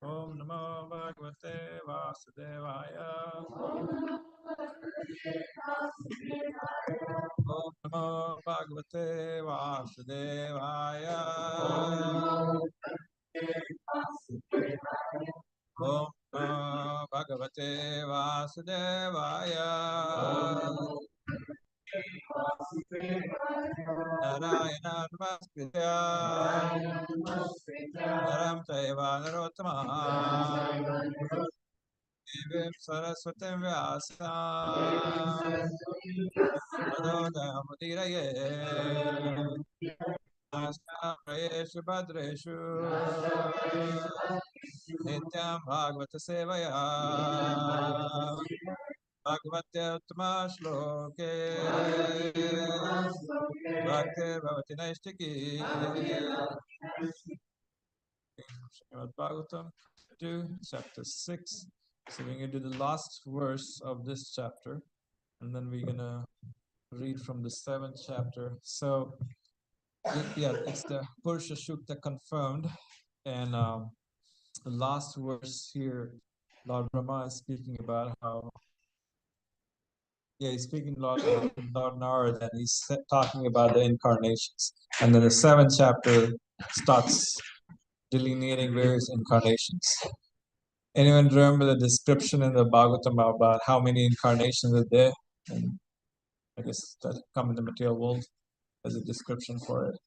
Om Namo Bhagavate Vasudevaya. Om Namo Bhagavate Vasudevaya. Om Namo Bhagavate Vasudevaya. Narayana Namaskritya Naram Chaiva Narottama Devim Saraswatim Vyasam Tadodaya Mudiraye Prayeshu Bhadreshu Nityam Bhagavata Sevaya Bhagavate Uttama Shloke Bhakti Bhavati Naistiki Srimad Bhagavatam 2, chapter 6. So we're going to do the last verse of this chapter, and then we're going to read from the 7th chapter. So, it's the Purusha Shukta confirmed, and the last verse here, Lord Brahma is speaking about how, he's speaking Lord Narada, and he's talking about the incarnations. And then the 7th chapter starts delineating various incarnations. Anyone remember the description in the Bhagavatam about how many incarnations are there? And I guess that come in the material world as a description for it.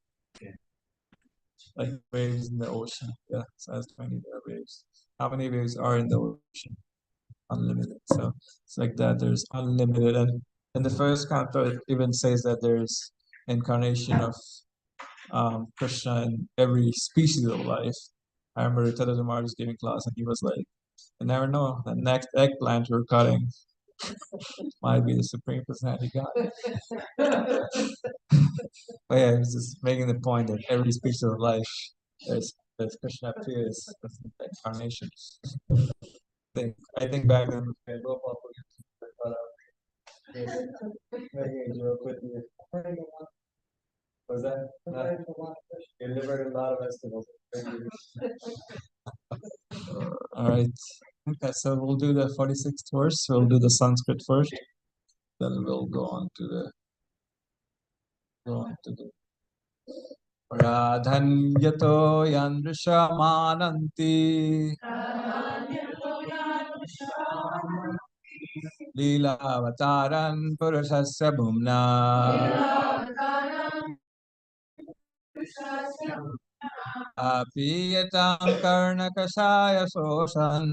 Like waves in the ocean. Yeah, so as 20 there are waves. How many waves are in the ocean? Unlimited. So it's like that. There's unlimited. And in the first canto, it even says that there's incarnation of Krishna in every species of life. I remember Tadadamar was giving class, and he was like, "You never know. The next eggplant we're cutting might be the Supreme Personality God." But yeah, he was just making the point that every species of life, as Krishna appears, as the incarnation. I think back then, was that? You delivered a lot of vegetables. All right. Okay, so we'll do the 46th verse. We'll do the Sanskrit first. Then we'll go on to the Radhanyato Yandrishamananti Lila Avataran Purushasya Bhumna Apiyatam Karnakashaya Soshan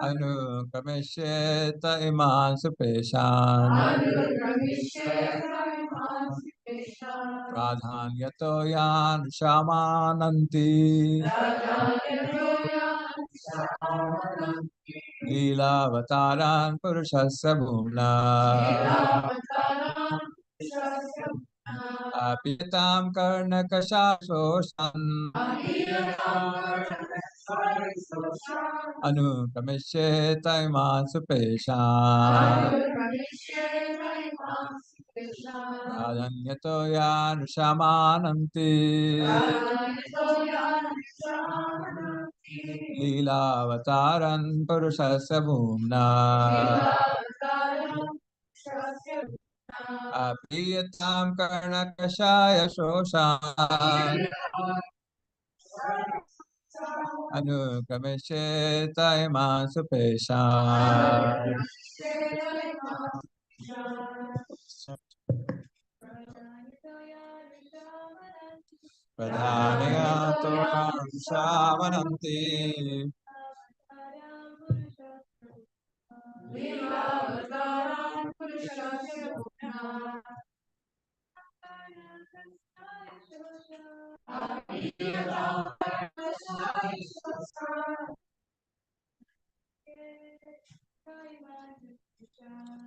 Anukrameshyeta Iman Supeshan Pradhanyato Yan Shamananti Leelavataran Purushasya Bhumna Apitam Karnakashashoshan Anukameshe Taiman Supeshan Adanyato Yan Shamananti Leelavataran Purushasya Bhumna Apiyatam Karnakashaya Shoshan Anukameshe Taiman Supeshan Pradhanaya Toram Shamananti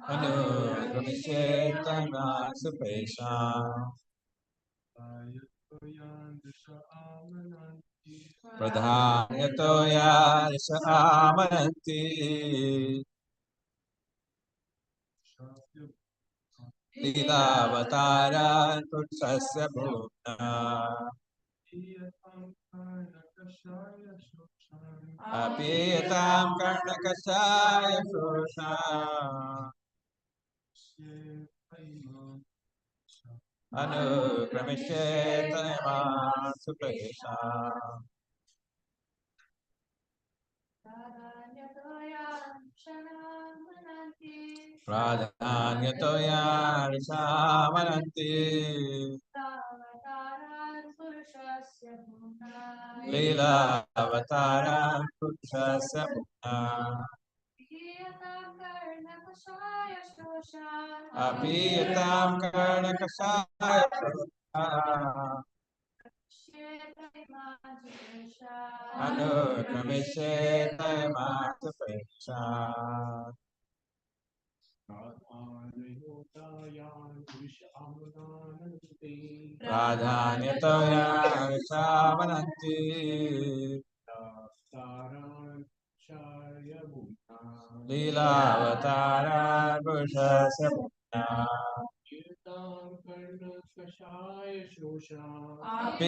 Anukameshe Taiman Supeshan Pradhanaya Toya Amananti Leelavataran Purushasya Bhumna Apiyatam Karnakashaya Shoshan Anukameshe Taiman Supeshan Pradhanyato Yarishamananti Leela Avatara Purushasya Bhumna Apiyatam Karnakashaya Shoshan Anukameshe Taiman Supeshan Pradhanyato Yarishamananti Leela Avatara Purushasya Bhumna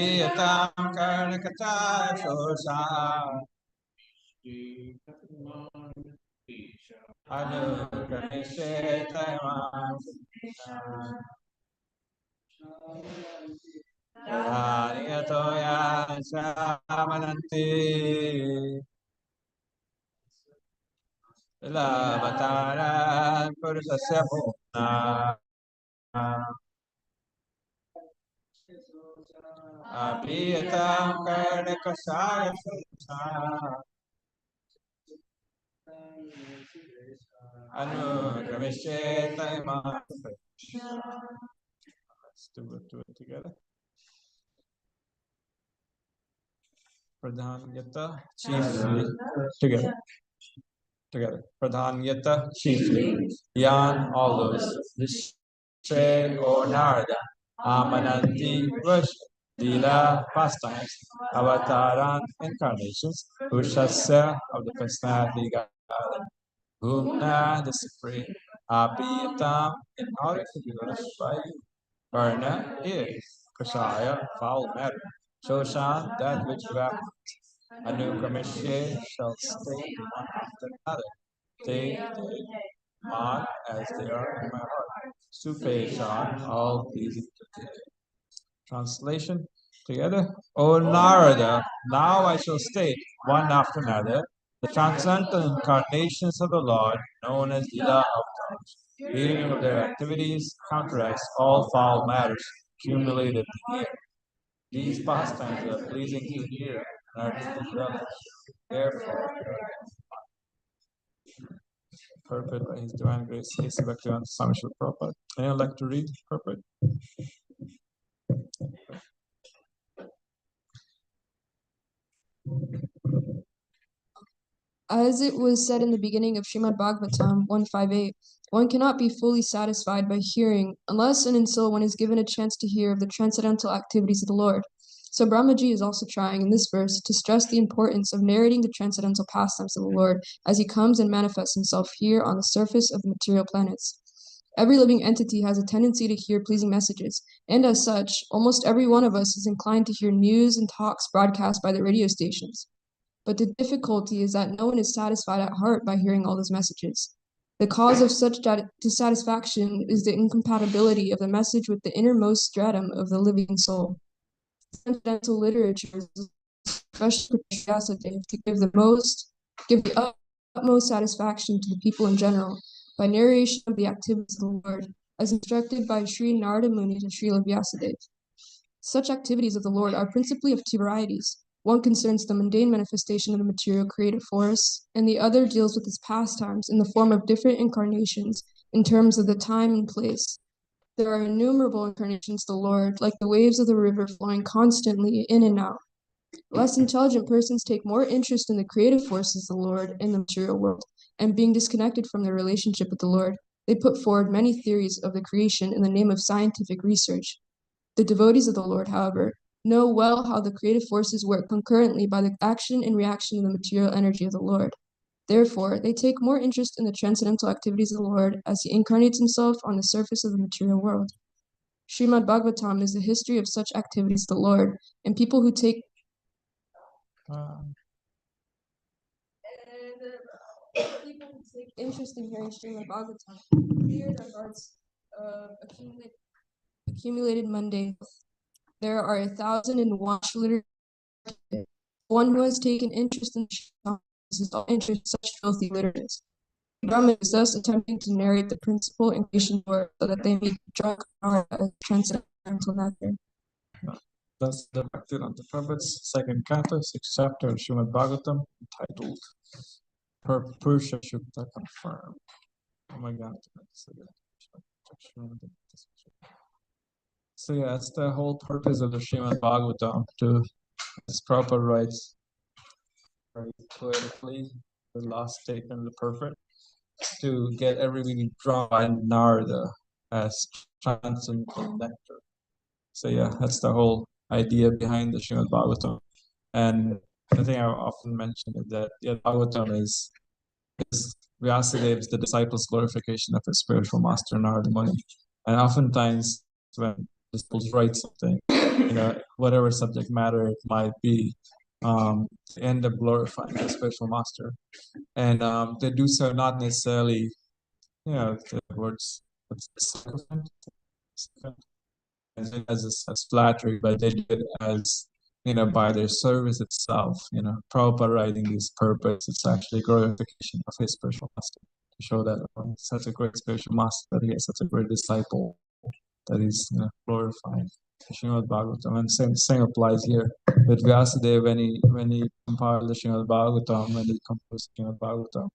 Apiyatam Karnakashaya Shoshan Anukameshe Taiman Supeshan Pradhanyato Yarishamananti Leela Purushasya Bhumna Apiyatam Karnakashaya Shoshan Anukameshe Taiman Supeshan. Let's do it together. Pradhanyata chiefly together. Pradhanyata chiefly. Yan all those. Vishay or Narada. Amananti worship. Lila pastimes. Avataran incarnations. Ushasya of the personality God. Bhumna the supreme. Apiyatam in order to be worshipped by you. Varna is. Kashaya foul matter. Shoshan that which evaporates. Anukameshe shall stay one after another. They, man, as they are in my heart. Supeshan, all pleasing to thee. Translation together. O Narada, now I shall state, one after another, the transcendental incarnations of the Lord, known as Lila avatars. Hearing of their activities counteracts all foul matters accumulated in the ear. These pastimes are pleasing to the ear and are to the relish. Therefore, purport by His Divine Grace, A.C. Bhaktivedanta Swami Srila Prabhupada. Anyone like to read purport? As it was said in the beginning of Srimad Bhagavatam 158, one cannot be fully satisfied by hearing unless and until one is given a chance to hear of the transcendental activities of the Lord. So Brahmaji is also trying in this verse to stress the importance of narrating the transcendental pastimes of the Lord as he comes and manifests himself here on the surface of the material planets. Every living entity has a tendency to hear pleasing messages, and as such, almost every one of us is inclined to hear news and talks broadcast by the radio stations. But the difficulty is that no one is satisfied at heart by hearing all those messages. The cause of such dissatisfaction is the incompatibility of the message with the innermost stratum of the living soul. Transcendental literature is especially to give the utmost satisfaction to the people in general by narration of the activities of the Lord, as instructed by Sri Narada Muni to Srila Vyasadeva. Such activities of the Lord are principally of two varieties. One concerns the mundane manifestation of the material creative force, and the other deals with his pastimes in the form of different incarnations in terms of the time and place. There are innumerable incarnations of the Lord, like the waves of the river flowing constantly in and out. Less intelligent persons take more interest in the creative forces of the Lord in the material world, and being disconnected from their relationship with the Lord, they put forward many theories of the creation in the name of scientific research. The devotees of the Lord, however, know well how the creative forces work concurrently by the action and reaction of the material energy of the Lord. Therefore, they take more interest in the transcendental activities of the Lord as he incarnates himself on the surface of the material world. Srimad Bhagavatam is the history of such activities of the Lord, and people who take interest in hearing Srimad Bhagavatam clear their hearts of accumulated mundane. There are 1,001 literature. One who has taken interest in the is all interest in such filthy literature. Brahma is thus attempting to narrate the principal and creation lore so that they may be drunk on a transcendental matter. Thus, the Bhaktivedanta Prabhupada's second canto, sixth chapter of Srimad Bhagavatam, entitled Purusha Shukta Confirmed. Oh my God. So yeah, that's the whole purpose of the Srimad Bhagavatam, to, as Prabhupada writes very poetically, the last statement of the perfect, to get everybody drawn by Narada as transcendental nectar. So yeah, that's the whole idea behind the Srimad Bhagavatam. And the thing I often mention is that the Bhagavatam is Vyasadev's, the disciples' glorification of his spiritual master Narada Muni. And oftentimes when disciples write something, whatever subject matter it might be, they end up glorifying the spiritual master. And they do so not necessarily, the words, as flattery, but they do it as, by their service itself. Prabhupada writing this purpose, it's actually glorification of his spiritual master, to show that such a great spiritual master, that he has such a great disciple, that he's glorifying Srimad Bhagavatam. And same applies here with Vyasadeva when he compiled the Srimad Bhagavatam, when he composed Srimad Bhagavatam.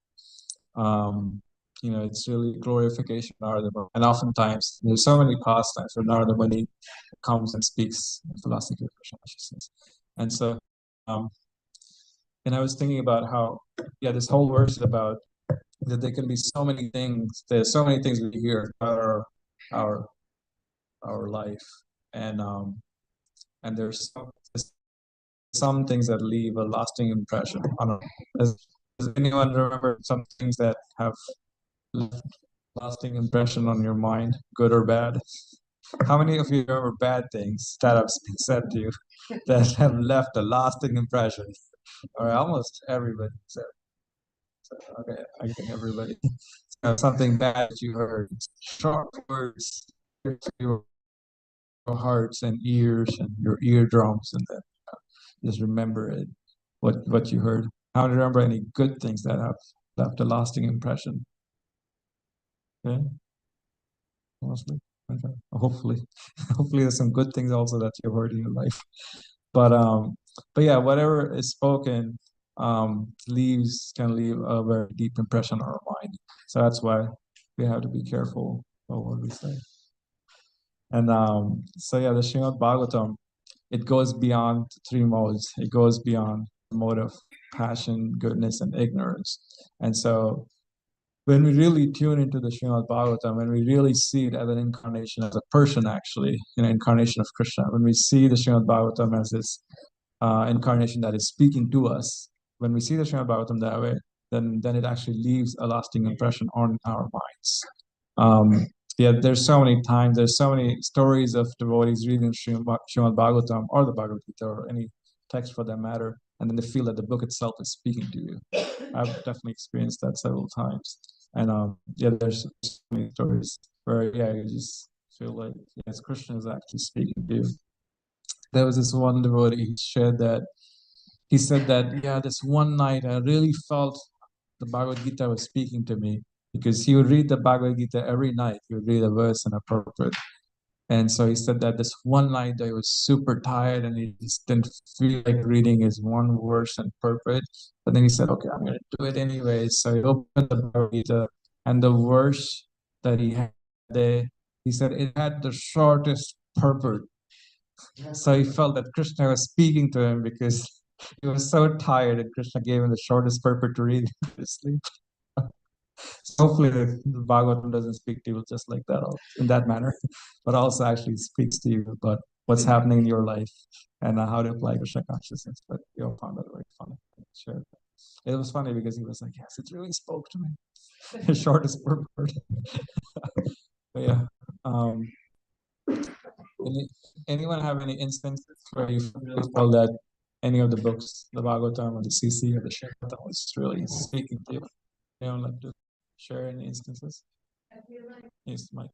It's really glorification of Narada Muni. And oftentimes there's so many pastimes where Narada Muni comes and speaks philosophy of Krishna consciousness. And so, and I was thinking about how, this whole verse is about that there can be so many things. There's so many things we hear about our life, and there's some things that leave a lasting impression. I don't know. Does anyone remember some things that have left lasting impression on your mind, good or bad? How many of you remember bad things that have been said to you that have left a lasting impression? Or almost everybody said. So, okay, I think everybody. Something bad that you heard. Sharp words to your hearts and ears and your eardrums, and then just remember it. What you heard. I don't remember any good things that have left a lasting impression. Okay. Mostly. Okay. Hopefully, hopefully there's some good things also that you've heard in your life. But yeah, whatever is spoken can leave a very deep impression on our mind. So that's why we have to be careful about what we say. And so yeah, the Srimad Bhagavatam, it goes beyond three modes. It goes beyond mode of passion, goodness, and ignorance. And so when we really tune into the Srimad Bhagavatam, when we really see it as an incarnation, as a person actually, incarnation of Krishna, when we see the Srimad Bhagavatam as this incarnation that is speaking to us, when we see the Srimad Bhagavatam that way, then it actually leaves a lasting impression on our minds. Yeah, there's so many times, there's so many stories of devotees reading Srimad Bhagavatam or the Bhagavad Gita or any text for that matter, and then they feel that the book itself is speaking to you. I've definitely experienced that several times. And yeah, there's so many stories where you just feel like yes, Krishna is actually speaking to you. There was this one devotee he said that yeah, this one night I really felt the Bhagavad Gita was speaking to me because he would read the Bhagavad Gita every night. He would read a verse in a purport. And so he said that this one night that he was super tired and he just didn't feel like reading his one verse in purport. But then he said, okay, I'm going to do it anyway. So he opened the Bhagavad Gita and the verse that he had there, he said it had the shortest purport. So he felt that Krishna was speaking to him because he was so tired and Krishna gave him the shortest purport to read to sleep. So hopefully the Bhagavatam doesn't speak to you just like that in that manner, but also actually speaks to you about what's happening in your life and how to apply Krishna consciousness. But you all found that very funny. Sure. It was funny because he was like, yes, it really spoke to me. The shortest purport. But yeah. Anyone have any instances where you felt that any of the books, the Bhagavatam or the CC or the Shakata was really speaking to you? Anyone like to share any instances? Yes, Mike.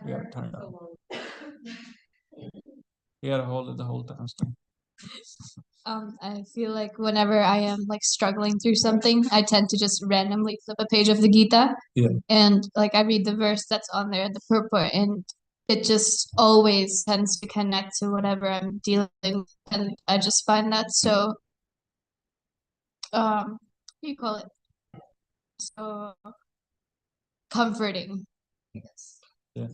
We gotta turn it on. You gotta hold it the whole time. I feel like whenever I am like struggling through something, I tend to just randomly flip a page of the Gita. Yeah. And like I read the verse that's on there, the purport, and it just always tends to connect to whatever I'm dealing with. And I just find that so what do you call it? So comforting. Yes. Yeah.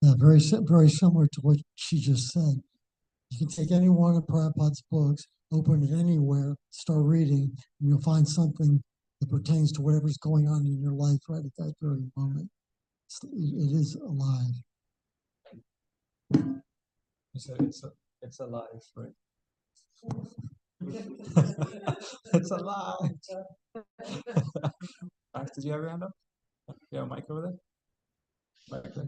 Yeah, very similar to what she just said. You can take any one of Prabhupada's books, open it anywhere, start reading, and you'll find something that pertains to whatever's going on in your life right at that very moment. It is alive. You said it's alive, right? It's alive. Max, did you have your hand up? You have a mic over there? Back there.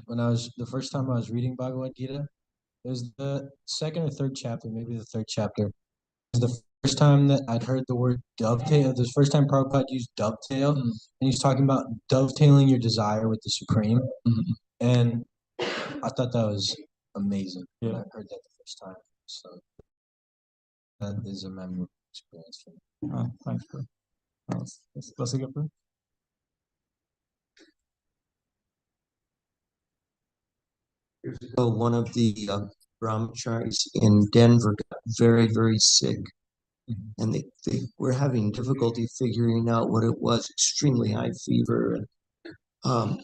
When the first time I was reading Bhagavad Gita, it was the second or third chapter, maybe the third chapter. It was the first time that I'd heard the word dovetail. It was the first time Prabhupada used dovetail, and he's talking about dovetailing your desire with the Supreme. And I thought that was amazing when I heard that the first time. So that is a memorable experience for me. Thanks, bro. Let's go, bro. Years ago, one of the brahmacharis in Denver got very, very sick, and they were having difficulty figuring out what it was. Extremely high fever, and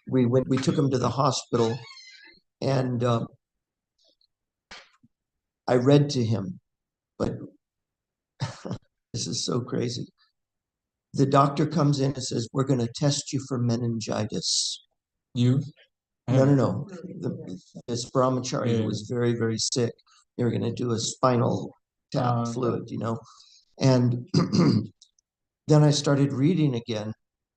we took him to the hospital, and I read to him, but this is so crazy. The doctor comes in and says, "We're going to test you for meningitis." You? No. This brahmachari who was very, very sick. They were going to do a spinal tap fluid, And then I started reading again,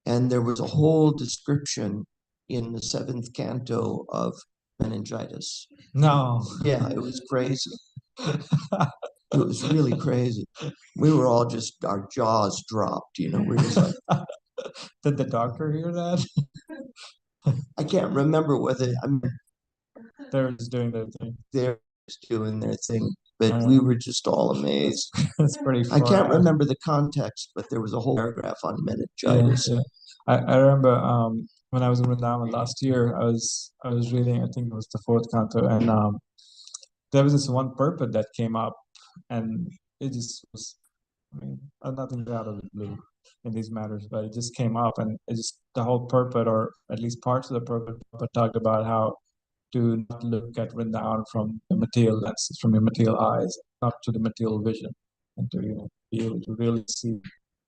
and there was a whole description in the 7th canto of meningitis. No. Yeah, it was crazy. It was really crazy. We were all just, our jaws dropped, We're just like, did the doctor hear that? I can't remember whether, They're just doing their thing. They're just doing their thing, but we were just all amazed. That's pretty I funny. can't remember the context, but there was a whole paragraph on meningitis. Yeah. I remember when I was in Vrindavan last year, I was reading, I think it was the 4th canto, and there was this one purport that came up, and it just was, I mean, nothing's out of the blue in these matters, but it just came up, and it just the whole purport, or at least parts of the purport, talked about how to not look at Vrindavan from the material lenses, from your material eyes, not to the material vision, and to be able to really see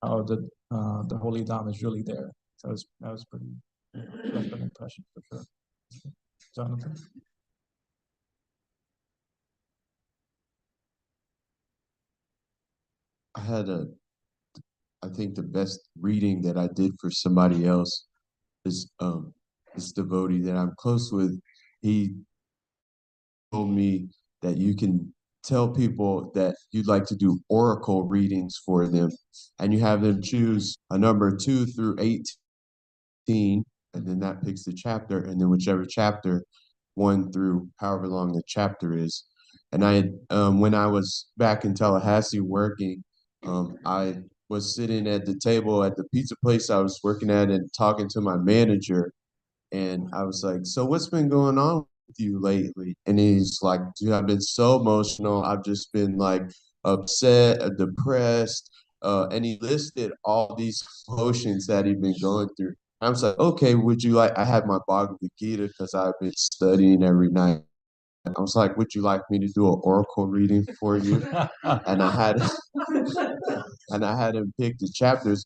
how the holy Dham is really there. So that was pretty left an impression for sure. Jonathan. I had I think the best reading that I did for somebody else is this devotee that I'm close with. He told me that you can tell people that you'd like to do oracle readings for them, and you have them choose a number 2 through 18, and then that picks the chapter, and then whichever chapter, 1 through however long the chapter is. And when I was back in Tallahassee working, I was sitting at the table at the pizza place I was working at and talking to my manager, and I was like, "So what's been going on with you lately?" And he's like, "Dude, I've been so emotional. I've just been like upset, depressed." And he listed all these emotions that he'd been going through. I was like, "Okay, would you like?" I had my Bhagavad Gita because I've been studying every night. I was like, "Would you like me to do an oracle reading for you?" And I had and I had him pick the chapters.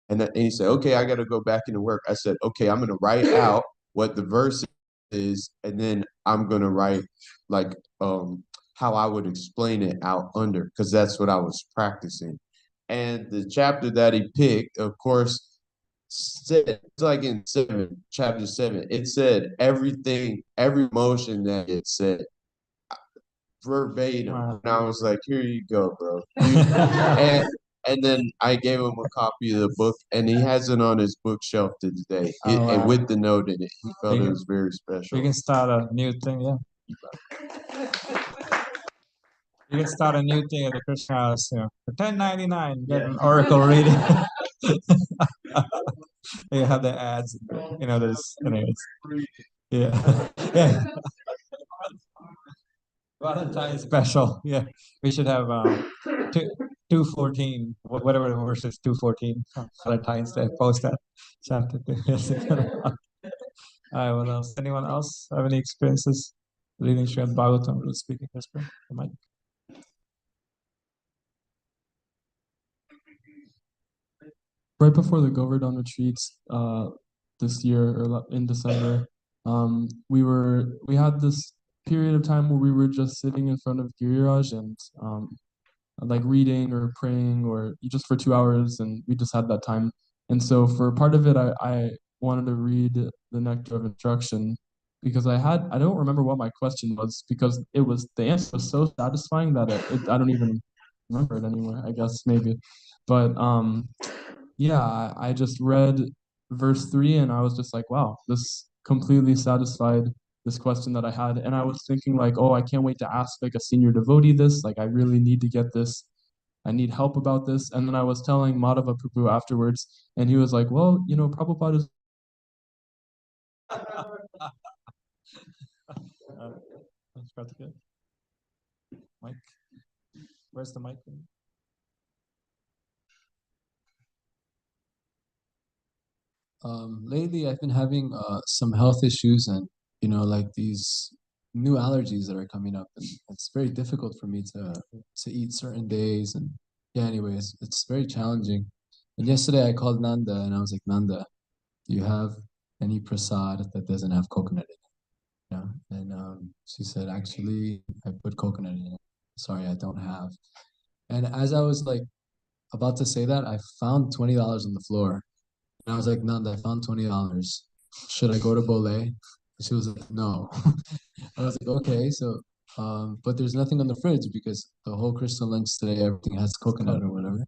And he said, "Okay, I got to go back into work." I said, "Okay, I'm going to write out what the verse is, and then I'm going to write like how I would explain it out under, because that's what I was practicing." And the chapter that he picked, of course, said, it's like in chapter 7, it said everything, every emotion that it said verbatim. Wow. And I was like, "Here you go, bro." And then I gave him a copy of the book, and he has it on his bookshelf to today, Oh, and wow. with the note in it. He felt You it can- was very special. You can start a new thing, yeah. You can start a new thing at the Krishna house, for $10.99, get an oracle reading. You have the ads, there's, yeah, yeah. Valentine's special, yeah. We should have 214, whatever the verse is, 214. Valentine's Day. Post that. Chapter 2. Yes, all right, what else? Anyone else have any experiences reading Srimad Bhagavatam or speaking Whisper? Mike? Right before the Govardhan retreats, this year or in December, we had this period of time where we were just sitting in front of Giriraj and like reading or praying or just for 2 hours, and we just had that time. And so for part of it, I wanted to read the Nectar of Instruction because I don't remember what my question was, because the answer was so satisfying that I don't even remember it anymore, I guess maybe. But yeah, I just read verse 3 and I was just like, wow, this completely satisfied this question that I had. And I was thinking like, oh, I can't wait to ask like a senior devotee this. Like, I really need to get this. I need help about this. And then I was telling Madhava Prabhu afterwards, and he was like, well, Prabhupada is. That's good. Mike, where's the mic? Lately, I've been having some health issues, and like these new allergies that are coming up, and it's very difficult for me to eat certain days. And yeah, anyways, it's very challenging. And yesterday, I called Nanda, and I was like, "Nanda, do you have any prasad that doesn't have coconut in it?" And she said, "Actually, I put coconut in it. Sorry, I don't have." And as I was like about to say that, I found $20 on the floor. And I was like, Nanda, I found $20. Should I go to Boleh? She was like, no. I was like, okay, so but there's nothing on the fridge because the whole crystal lunch today, everything has coconut or whatever.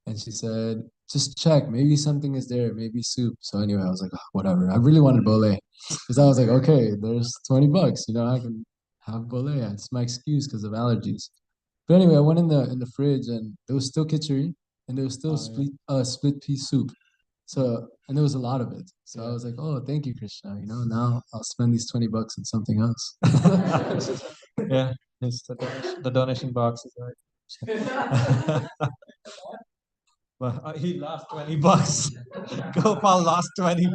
And she said, just check, maybe something is there, maybe soup. So anyway, I was like, "Oh, whatever." I really wanted Boleh. Because I was like, okay, there's $20, I can have Boleh. It's my excuse because of allergies. But anyway, I went in the fridge and there was still khichdi and there was still split pea soup. So, and there was a lot of it. So I was like, oh, thank you, Krishna. Now I'll spend these $20 on something else. Yeah, it's the donation box is right. But he lost $20. Gopal lost $20.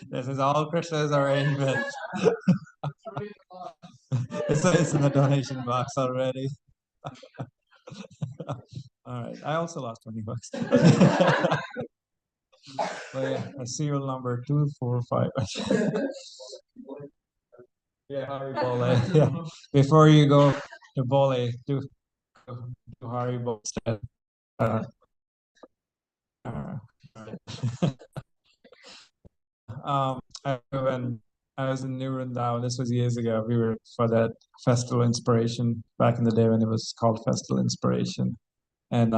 This is all Krishna's arrangement. It's in the donation box already. All right, I also lost $20. But yeah, serial number 245. Yeah, Hari Bole. Yeah. Before you go to Bole, do Hari Bole. Uh, uh, when I was in New Vrindavan, this was years ago. We were for that Festival Inspiration back in the day when it was called Festival Inspiration, and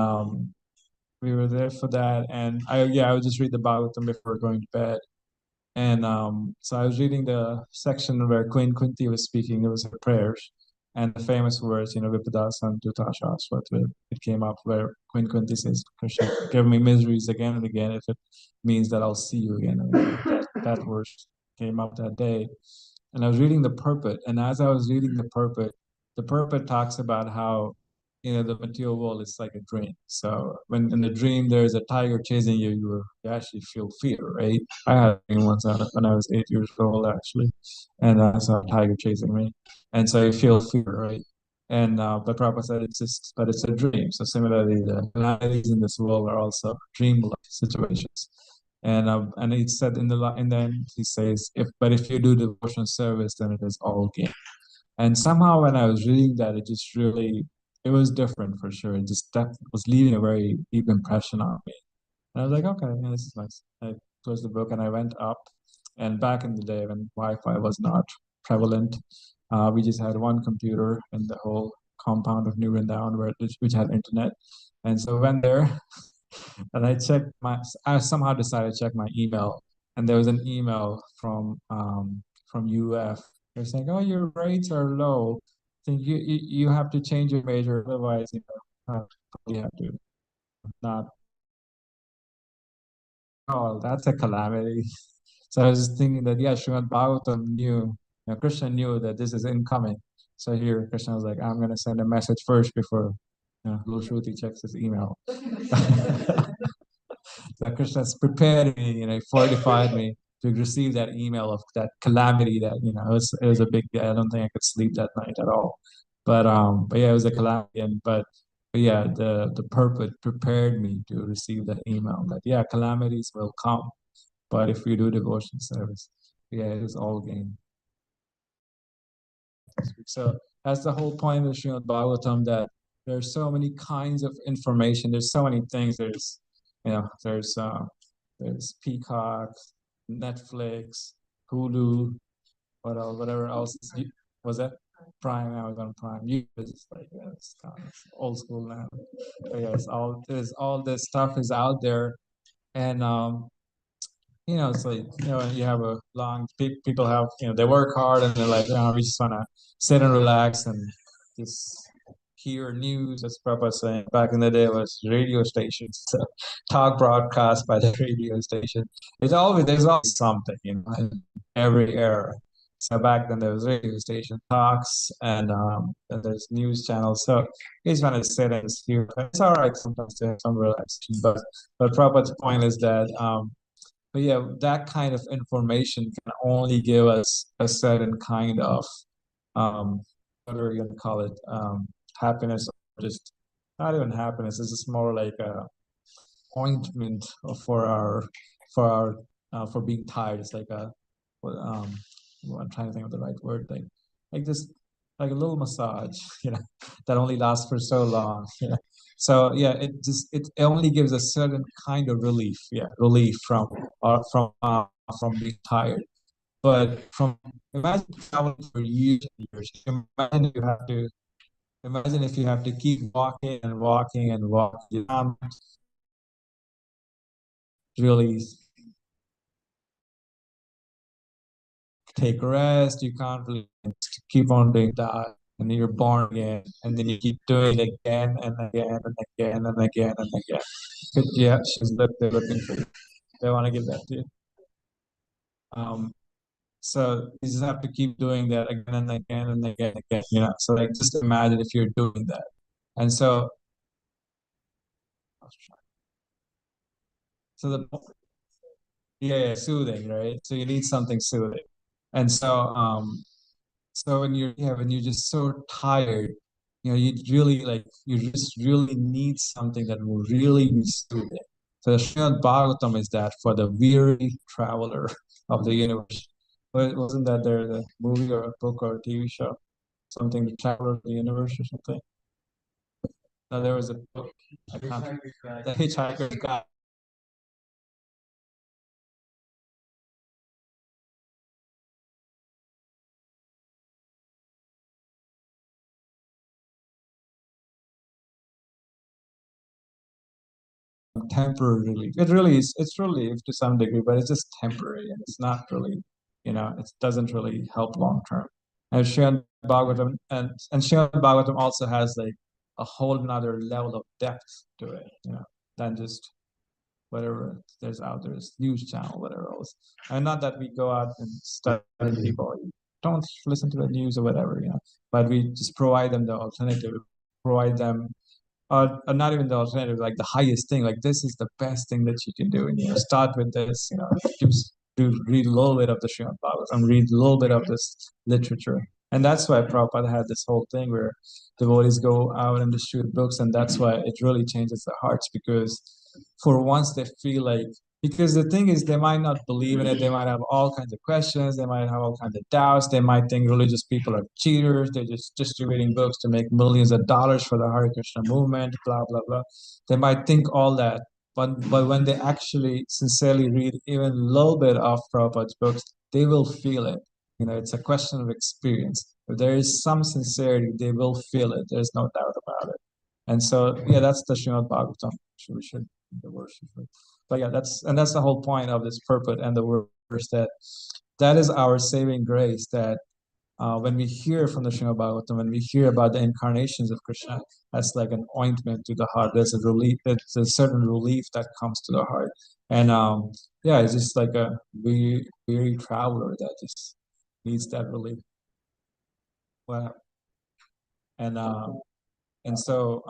we were there for that. And I would just read the Bhagavatam before going to bed. And so I was reading the section where Queen Kunti was speaking. It was her prayers, and the famous words, Vipadasam Tutasha Swatva. It came up where Queen Kunti says, "Krishna, give me miseries again and again if it means that I'll see you again." And again. That verse came up that day, and I was reading the purport. And as I was reading the purport talks about how the material world is like a dream. So when in the dream there's a tiger chasing you, you actually feel fear, right? I had a dream once when I was 8 years old actually, and I saw a tiger chasing me, and so you feel fear, right? And but Prabhupada said but it's a dream. So similarly, the calamities in this world are also dream-like situations. And he said in the end he says, if you do devotional service, then it is all gain. And somehow when I was reading that, it was different for sure. It just that was leaving a very deep impression on me. And I was like, okay, yeah, this is nice. I closed the book and I went up. And back in the day when Wi-Fi was not prevalent, we just had one computer in the whole compound of New Vrindavan which had internet. And so I went there and I somehow decided to check my email, and there was an email from UF. They're saying, "Oh, your rates are low. I think you have to change your major, otherwise, you have to not." Oh, that's a calamity. So I was thinking that Srimad Bhagavatam Krishna knew that this is incoming. So here Krishna was like, I'm gonna send a message first before little Shruti checks his email. So Krishna's prepared me, fortified me to receive that email of that calamity that, it was a big day. I don't think I could sleep that night at all. But yeah, it was a calamity. But yeah, the purpose prepared me to receive that email that, yeah, calamities will come. But if we do devotion service, yeah, it is all gain. So that's the whole point of Srimad Bhagavatam, that there's so many kinds of information. There's so many things. There's Peacock, Netflix, Hulu, whatever else. Was that Prime? I was on Prime. It's like it's kind of old school now. But yeah, all this stuff is out there, and it's like, you have a long, people have, they work hard and they're like, we just want to sit and relax and just hear news. As Prabhupada was saying, back in the day, it was radio stations, so talk broadcast by the radio station. There's always something, in every era. So back then there was radio station talks, and there's news channels. So you just want to sit and hear. It's all right sometimes to have some relaxation, but Prabhupada's point is that, but yeah, that kind of information can only give us a certain kind of, what are we going to call it, happiness, or just not even happiness. It's just more like a ointment for being tired. It's like well, I'm trying to think of the right word, like this, like a little massage, that only lasts for so long. So yeah, it only gives a certain kind of relief. Yeah, relief from being tired. But imagine traveling for years and years. Imagine if you have to keep walking and walking and walking. You can't really take rest. You can't really keep on doing that. And then you're born again, and then you keep doing it again and again and again and again and again. Yeah, they're looking for you. They want to give that to you. So you just have to keep doing that again and again and again and again, you know. So like just imagine if you're doing that. And so the yeah, soothing, right? So you need something soothing. And so when you're just so tired, you know, you just really need something that will really be soothing. So the Srimad Bhagavatam is that for the weary traveler of the universe. Wasn't that there the movie or a book or a TV show? Something, the Traveler of the Universe or something? No, there was a book. I can't. The Hitchhiker's Guide. Temporary relief. It really is. It's relief to some degree, but it's just temporary, and it's not really, you know, it doesn't really help long term. And Srimad Bhagavatam and Srimad Bhagavatam also has like a whole another level of depth to it, you know, than just whatever there's out there, is news channel, whatever else. And not that we go out and study people. Don't listen to the news or whatever, you know, but we just provide them the alternative, provide them not even the alternative, like the highest thing, like this is the best thing that you can do. And you know, start with this, you know, just do read a little bit of the Srimad Bhagavatam, read a little bit of this literature. And that's why Prabhupada had this whole thing where devotees go out and distribute books, and that's why it really changes their hearts, because for once they feel like, because the thing is they might not believe in it, they might have all kinds of questions, they might have all kinds of doubts, they might think religious people are cheaters, they're just distributing books to make millions of dollars for the Hare Krishna movement, blah blah blah. They might think all that, but when they actually sincerely read even a little bit of Prabhupada's books, they will feel it. You know, it's a question of experience. If there is some sincerity, they will feel it. There's no doubt about it. And so, yeah, that's the Srimad Bhagavatam. We should the worship. But yeah, that's the whole point of this purport and the verse, that is our saving grace. That when we hear from the Srimad Bhagavatam, when we hear about the incarnations of Krishna, that's like an ointment to the heart. There's a relief. There's a certain relief that comes to the heart. And yeah, it's just like a weary traveler that just needs that relief. Well, and and so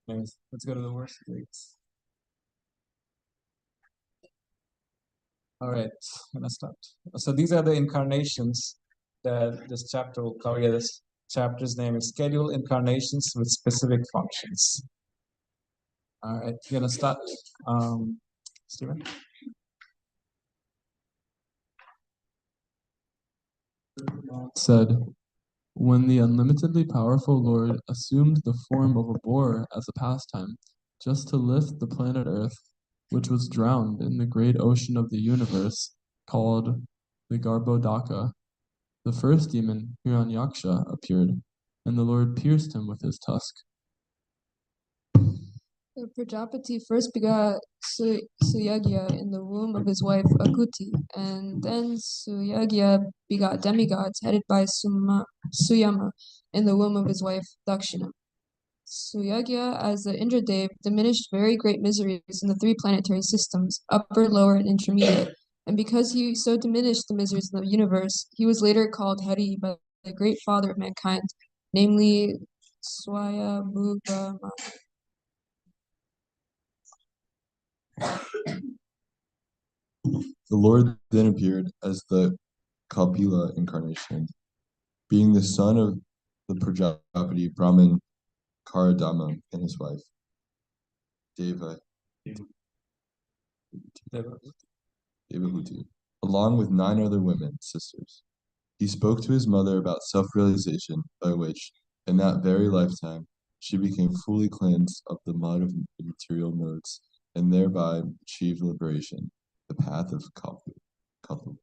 let's go to the worst weeks. All right, I'm gonna start. So these are the incarnations that this chapter will cover. Yeah, this chapter's name is Scheduled Incarnations with Specific Functions. All right, you're gonna start, Stephen. Said, when the unlimitedly powerful Lord assumed the form of a boar as a pastime, just to lift the planet Earth, which was drowned in the great ocean of the universe, called the Garbhodaka, the first demon, Hiranyaksha, appeared, and the Lord pierced him with his tusk. Prajapati first begot Suyagya in the womb of his wife Akuti, and then Suyagya begot demigods headed by Suyama in the womb of his wife Dakshina. Suyagya, as the Indradev, diminished very great miseries in the three planetary systems, upper, lower, and intermediate. And because he so diminished the miseries in the universe, he was later called Hari by the great father of mankind, namely Swayambhuva. The Lord then appeared as the Kapila incarnation, being the son of the Prajapati Brahmin Karadama and his wife, Devahuti, along with 9 other women, sisters. He spoke to his mother about self-realization, by which, in that very lifetime, she became fully cleansed of the mud of the material modes, and thereby achieved liberation, the path of Kapu.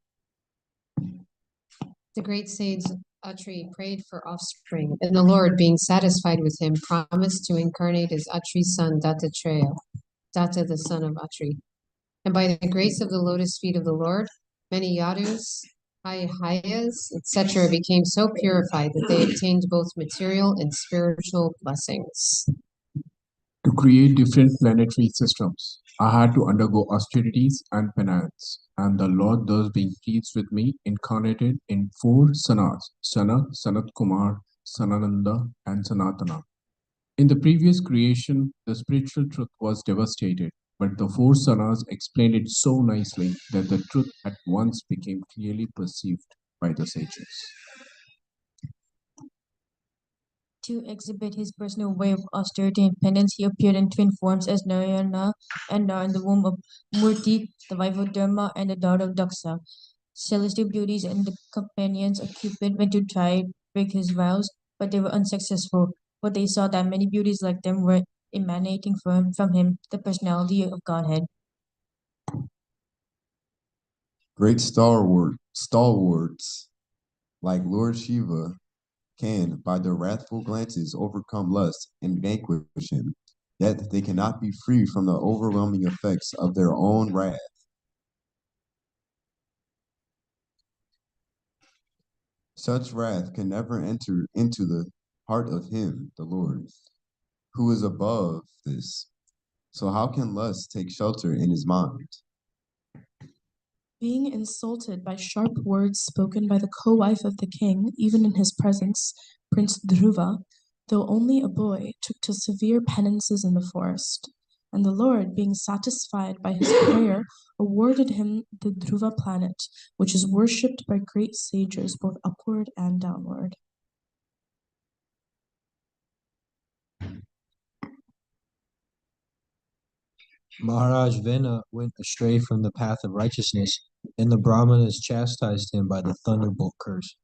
The great sage Atri prayed for offspring, and the Lord, being satisfied with him, promised to incarnate as Atri's son Dattatreya, Datta the son of Atri. And by the grace of the lotus feet of the Lord, many Yadus, Hayas, etc., became so purified that they obtained both material and spiritual blessings. To create different planetary systems, I had to undergo austerities and penance, and the Lord, thus being pleased with me, incarnated in four Sanas: Sana, Sanat Kumar, Sanananda, and Sanatana. In the previous creation, the spiritual truth was devastated, but the four Sanas explained it so nicely that the truth at once became clearly perceived by the sages. To exhibit his personal way of austerity and penance, he appeared in twin forms as Narayana and in the womb of Murti, the wife of Dharma, and the daughter of Daksa. Celestial beauties and the companions of Cupid went to try to break his vows, but they were unsuccessful, for they saw that many beauties like them were emanating from him, the personality of Godhead. Great stalwarts like Lord Shiva can, by their wrathful glances, overcome lust and vanquish him, yet they cannot be free from the overwhelming effects of their own wrath. Such wrath can never enter into the heart of him, the Lord, who is above this. So how can lust take shelter in his mind? Being insulted by sharp words spoken by the co-wife of the king, even in his presence, Prince Dhruva, though only a boy, took to severe penances in the forest. And the Lord, being satisfied by his prayer, awarded him the Dhruva planet, which is worshipped by great sages both upward and downward. Maharaj Vena went astray from the path of righteousness, and the Brahmanas chastised him by the thunderbolt curse.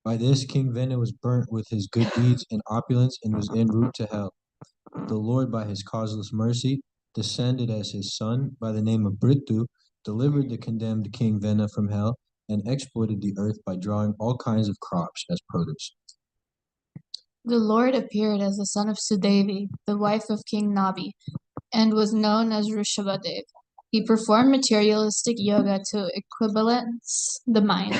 By this, King Vena was burnt with his good deeds and opulence and was en route to hell. The Lord, by his causeless mercy, descended as his son by the name of Brittu, delivered the condemned King Vena from hell, and exploited the earth by drawing all kinds of crops as produce. The Lord appeared as the son of Sudevi, the wife of King Nabi, and was known as Rishabhadev. He performed materialistic yoga to equibalance the mind.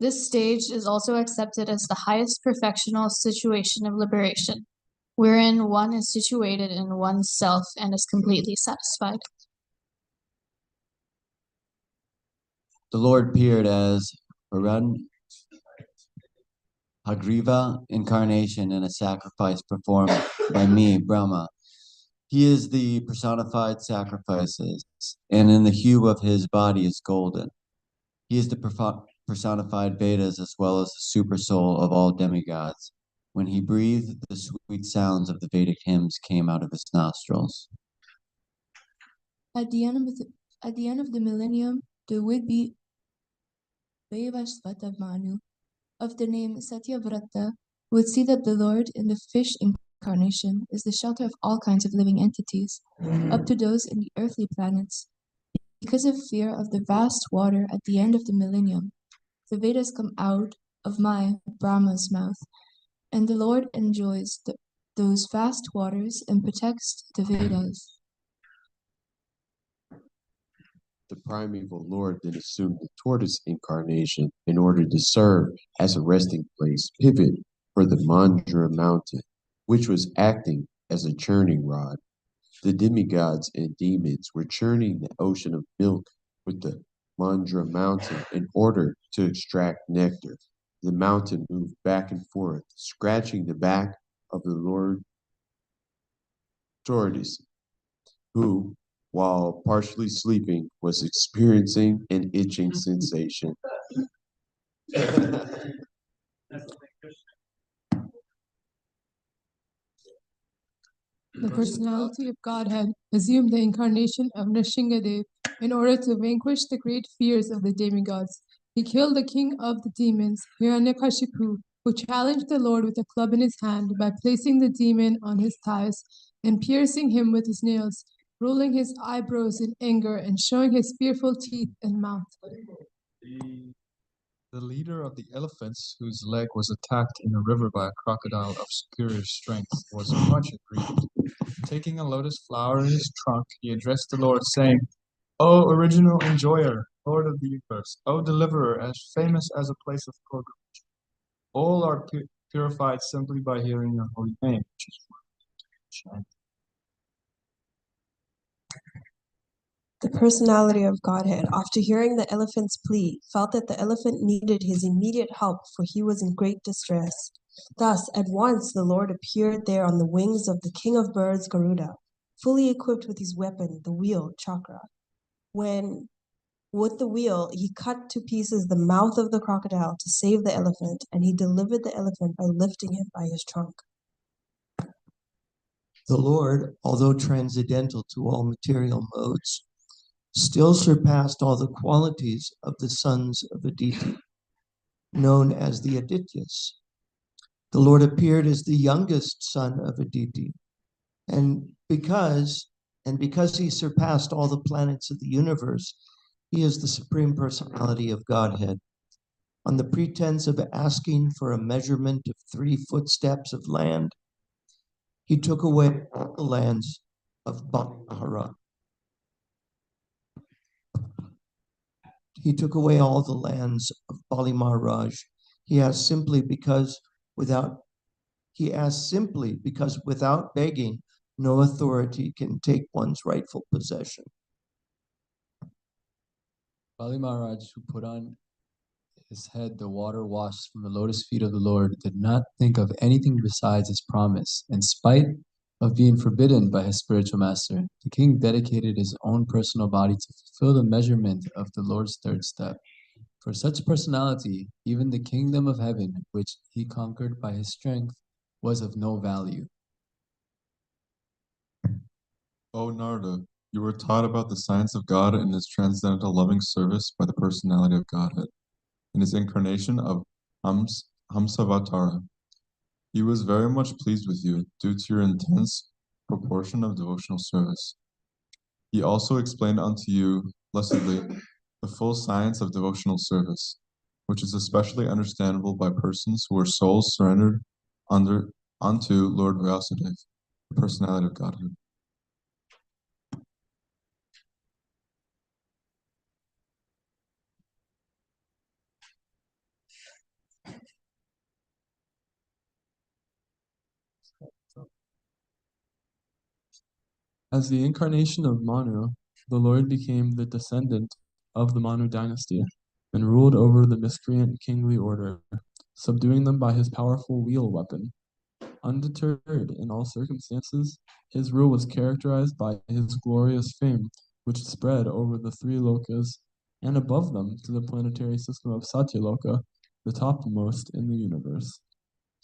This stage is also accepted as the highest perfectional situation of liberation, wherein one is situated in oneself and is completely satisfied. The Lord appeared as Hagriva incarnation in a sacrifice performed by me, Brahma. He is the personified sacrifices, and in the hue of his body is golden. He is the personified Vedas as well as the super soul of all demigods. When he breathed, the sweet sounds of the Vedic hymns came out of his nostrils. At the end of the millennium, there would be Vaivasvata Manu of the name Satyavrata would see that the Lord in the fish incarnation is the shelter of all kinds of living entities, up to those in the earthly planets. Because of fear of the vast water at the end of the millennium, the Vedas come out of my Brahma's mouth, and the Lord enjoys those vast waters and protects the Vedas. The primeval Lord then assumed the tortoise incarnation in order to serve as a resting place pivot for the Mandra mountain, which was acting as a churning rod. The demigods and demons were churning the ocean of milk with the Mandra mountain in order to extract nectar. The mountain moved back and forth, scratching the back of the Lord tortoise, who, while partially sleeping, was experiencing an itching sensation. The personality of Godhead assumed the incarnation of Nrsingadev in order to vanquish the great fears of the demigods. He killed the king of the demons, Hiranyakashipu, who challenged the Lord with a club in his hand by placing the demon on his thighs and piercing him with his nails, rolling his eyebrows in anger and showing his fearful teeth and mouth. The leader of the elephants, whose leg was attacked in a river by a crocodile of superior strength, was much aggrieved. Taking a lotus flower in his trunk, he addressed the Lord, saying, O original enjoyer, Lord of the universe, O deliverer, as famous as a place of pilgrimage, all are purified simply by hearing your holy name, which is one. The personality of Godhead, after hearing the elephant's plea, felt that the elephant needed his immediate help, for he was in great distress. Thus, at once the Lord appeared there on the wings of the king of birds, Garuda, fully equipped with his weapon, the wheel, Chakra. When, with the wheel, he cut to pieces the mouth of the crocodile to save the elephant, and he delivered the elephant by lifting him by his trunk. The Lord, although transcendental to all material modes, still surpassed all the qualities of the sons of Aditi, known as the Adityas. The Lord appeared as the youngest son of Aditi, and because he surpassed all the planets of the universe, he is the supreme personality of Godhead. On the pretense of asking for a measurement of 3 footsteps of land, he took away all the lands of Bharat. He took away all the lands of Bali Maharaj. He asked simply because without begging, no authority can take one's rightful possession. Bali Maharaj, who put on his head the water washed from the lotus feet of the Lord, did not think of anything besides his promise. In spite of being forbidden by his spiritual master, the king dedicated his own personal body to fulfill the measurement of the Lord's 3rd step. For such personality, even the kingdom of heaven, which he conquered by his strength, was of no value. O Narada, you were taught about the science of God and his transcendental loving service by the personality of Godhead, in his incarnation of Hamsavatara. He was very much pleased with you due to your intense proportion of devotional service. He also explained unto you, blessedly, the full science of devotional service, which is especially understandable by persons who are souls surrendered unto Lord Vasudev, the personality of Godhead. As the incarnation of Manu, the Lord became the descendant of the Manu dynasty and ruled over the miscreant kingly order, subduing them by his powerful wheel weapon. Undeterred in all circumstances, his rule was characterized by his glorious fame, which spread over the 3 lokas and above them to the planetary system of Satyaloka, the topmost in the universe.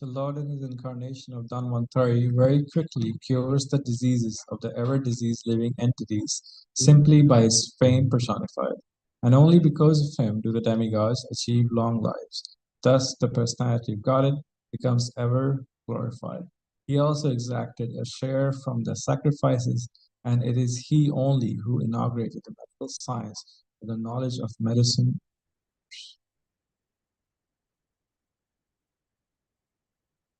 The Lord in his incarnation of Dhanvantari very quickly cures the diseases of the ever-diseased living entities simply by his fame personified. And only because of him do the demigods achieve long lives. Thus, the personality of Godhead becomes ever glorified. He also exacted a share from the sacrifices, and it is he only who inaugurated the medical science with the knowledge of medicine.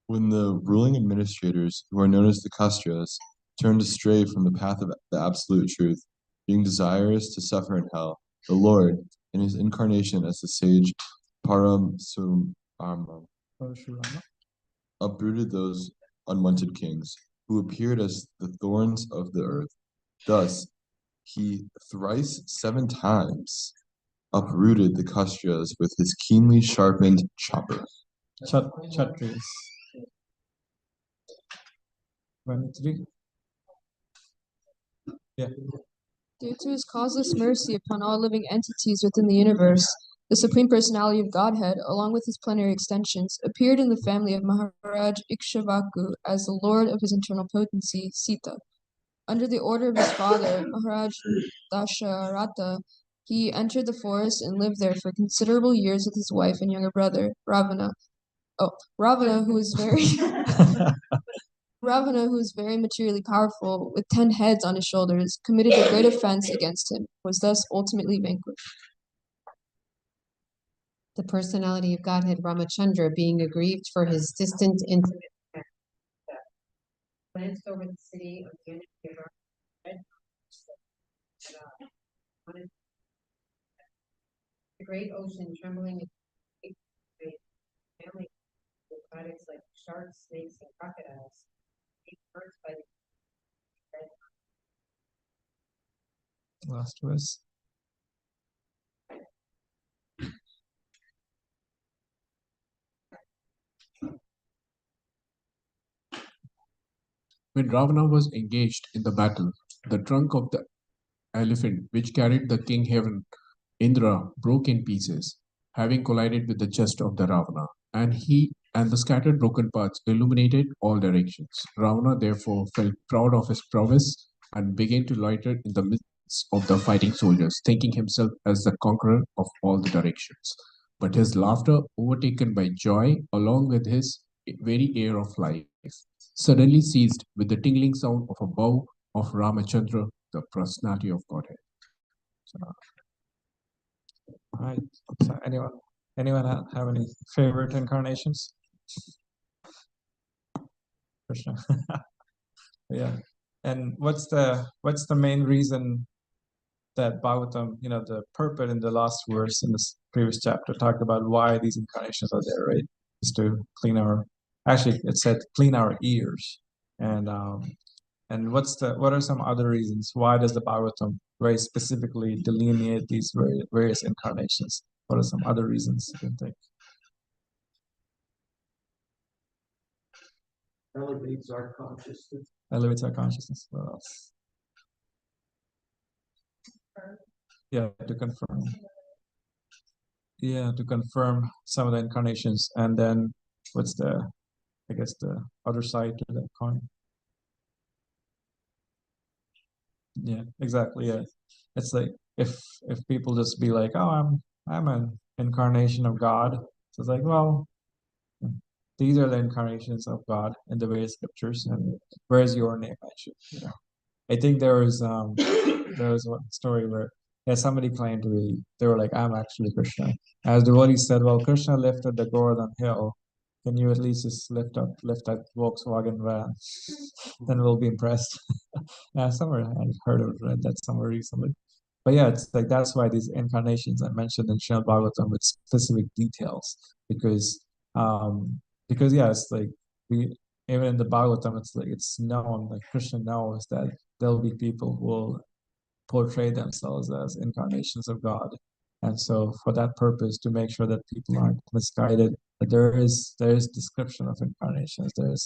When the ruling administrators, who are known as the Kastyas, turned astray from the path of the absolute truth, being desirous to suffer in hell, the Lord, in his incarnation as the sage Paramasubramana, uprooted those unwanted kings, who appeared as the thorns of the earth. Thus, he thrice 7 times uprooted the Kastyas with his keenly sharpened chopper. Kshatriyas. 23. Yeah. Due to his causeless mercy upon all living entities within the universe, the Supreme Personality of Godhead, along with his plenary extensions, appeared in the family of Maharaj Ikshvaku as the lord of his internal potency, Sita. Under the order of his father, Maharaj Dasharatha, he entered the forest and lived there for considerable years with his wife and younger brother, Ravana. Ravana, who was very Ravana, who is very materially powerful, with 10 heads on his shoulders, committed a great offense against him, was thus ultimately vanquished. The personality of Godhead Ramachandra, being aggrieved for his distant intimate glanced over the city of the great ocean trembling in family aquatics like sharks, snakes, and crocodiles. By Last verse. When Ravana was engaged in the battle, the trunk of the elephant which carried the king heaven, Indra, broke in pieces, having collided with the chest of the Ravana, and the scattered broken parts illuminated all directions. Ravana therefore felt proud of his prowess and began to loiter in the midst of the fighting soldiers, thinking himself as the conqueror of all the directions. But his laughter, overtaken by joy, along with his very air of life, suddenly ceased with the tingling sound of a bow of Ramachandra, the personality of Godhead. So, all right. So anyone have any favorite incarnations? Krishna. Yeah. And what's the main reason that Bhagavatam, the purport in the last verse in this previous chapter talked about why these incarnations are there, right? Is to actually it said clean our ears. And what are some other reasons? Why does the Bhagavatam very specifically delineate these various incarnations? What are some other reasons you can think? Elevates our consciousness. Elevates our consciousness. What else? Yeah, to confirm. Yeah, to confirm some of the incarnations. And then what's the other side to that coin? Yeah, exactly. Yeah. It's like if people just be like, oh, I'm an incarnation of God. So it's like, well, these are the incarnations of God in the various scriptures, and where's your name mentioned? I think there was one story where somebody claimed to be, they were like, I'm actually Krishna. As devotee said, well, Krishna lifted the Govardhan hill. Can you at least just lift that Volkswagen van? Then we'll be impressed. Somewhere I heard or read that somewhere recently. But yeah, it's like that's why these incarnations are mentioned in Srimad Bhagavatam with specific details because yeah, it's like we even in the Bhagavatam, it's like it's known, like Krishna knows that there'll be people who will portray themselves as incarnations of God. And so for that purpose, to make sure that people aren't misguided, that there is description of incarnations, there are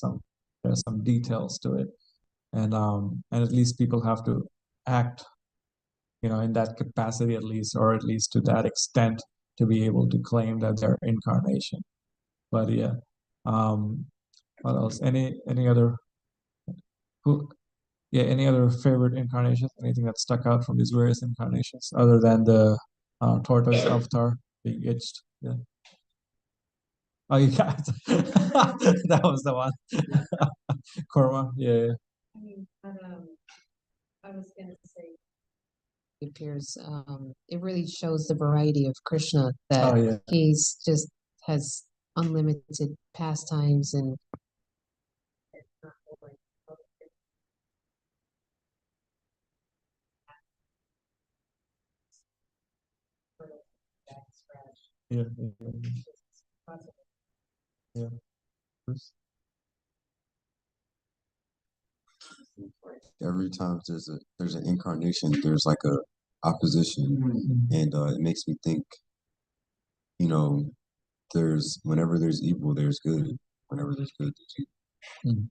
some details to it. And at least people have to act, in that capacity at least, or at least to that extent to be able to claim that they're incarnation. But yeah. What else? Any other any other favorite incarnations? Anything that stuck out from these various incarnations other than the tortoise avatar being itched? Yeah. Oh, you got it. That was the one. Korma. Yeah. I was gonna say it appears it really shows the variety of Krishna that he's just has unlimited pastimes and Yeah. Yeah. Every time there's an incarnation, there's like a opposition, and it makes me think, whenever there's evil, there's good. Whenever there's good, there's evil.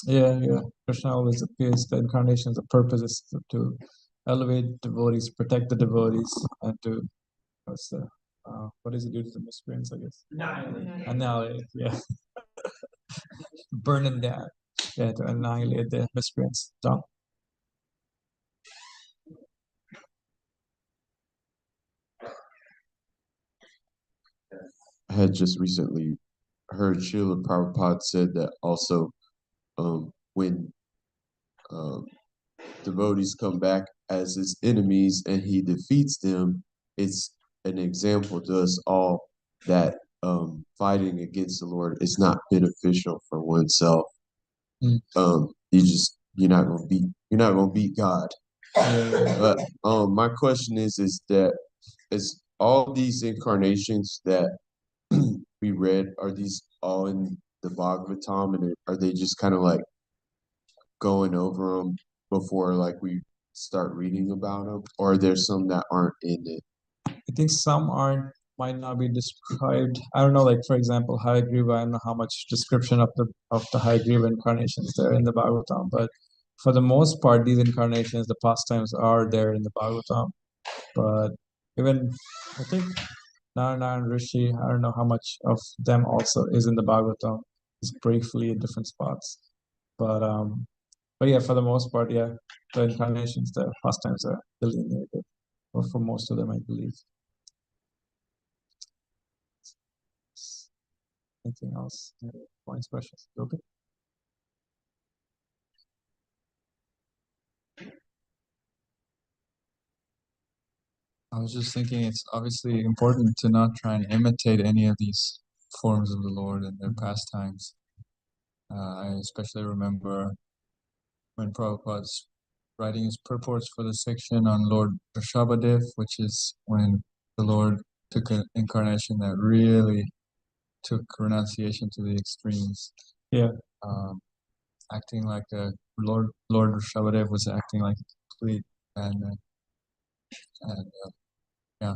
Yeah. Krishna always appears. The incarnations, the purpose is to elevate devotees, protect the devotees, and to what does he do to the miscreants? I guess annihilate. Yeah, burn them down. Yeah, to annihilate the miscreants. Done. I had just recently heard Srila Prabhupada said that also when devotees come back as his enemies and he defeats them, it's an example to us all that fighting against the Lord is not beneficial for oneself. You're not gonna beat God. But my question is that is all these incarnations that we read, are these all in the Bhagavatam, and are they just kind of like going over them before like we start reading about them, or there's some that aren't in it? I think some aren't might not be described. I don't know, like for example, Hayagriva. I don't know how much description of the Hayagriva incarnations there in the Bhagavatam, but for the most part, these incarnations, the pastimes are there in the Bhagavatam. But even I think Narayana and Rishi, I don't know how much of them also is in the Bhagavatam. It's briefly in different spots, but yeah, for the most part, yeah, the incarnations, the pastimes are delineated, or for most of them, I believe. Anything else? Any points, questions? Okay. I was just thinking it's obviously important to not try and imitate any of these forms of the Lord and their pastimes. I especially remember when Prabhupada's writing his purports for the section on Lord Rishabhadev, which is when the Lord took an incarnation that really took renunciation to the extremes. Yeah. Acting like Lord Rishabhadev was acting like a complete madman, and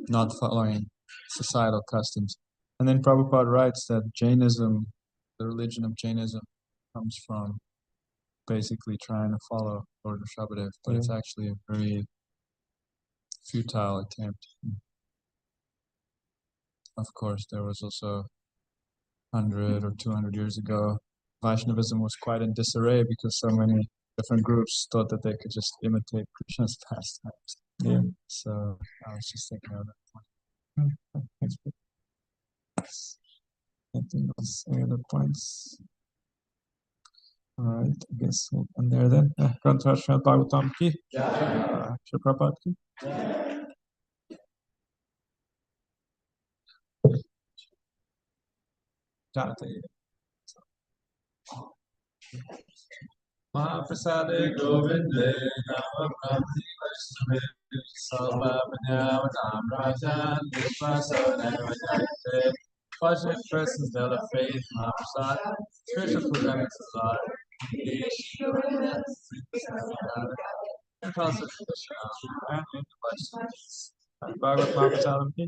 not following societal customs. And then Prabhupada writes that Jainism, the religion of Jainism, comes from basically trying to follow Lord Rishabhadev, but it's actually a very futile attempt. Of course, there was also 100 or 200 years ago, Vaishnavism was quite in disarray because so many different groups thought that they could just imitate Krishna's pastimes. Yeah. So I was just thinking of that. Anything else? Any other points? All right, I guess we'll end there then. Granth Srimad Bhagavatam ki, Srila Prabhupada ki. Janate. Mahaprasade Govinde Namaprati Vaishnave Salvapanyavatam Rajan Vishwasodevajayate Pleasure expresses the faith Mahaprasad Spiritual food remedies of life and also tradition and in the West. Bhagavad Mahaprasad ki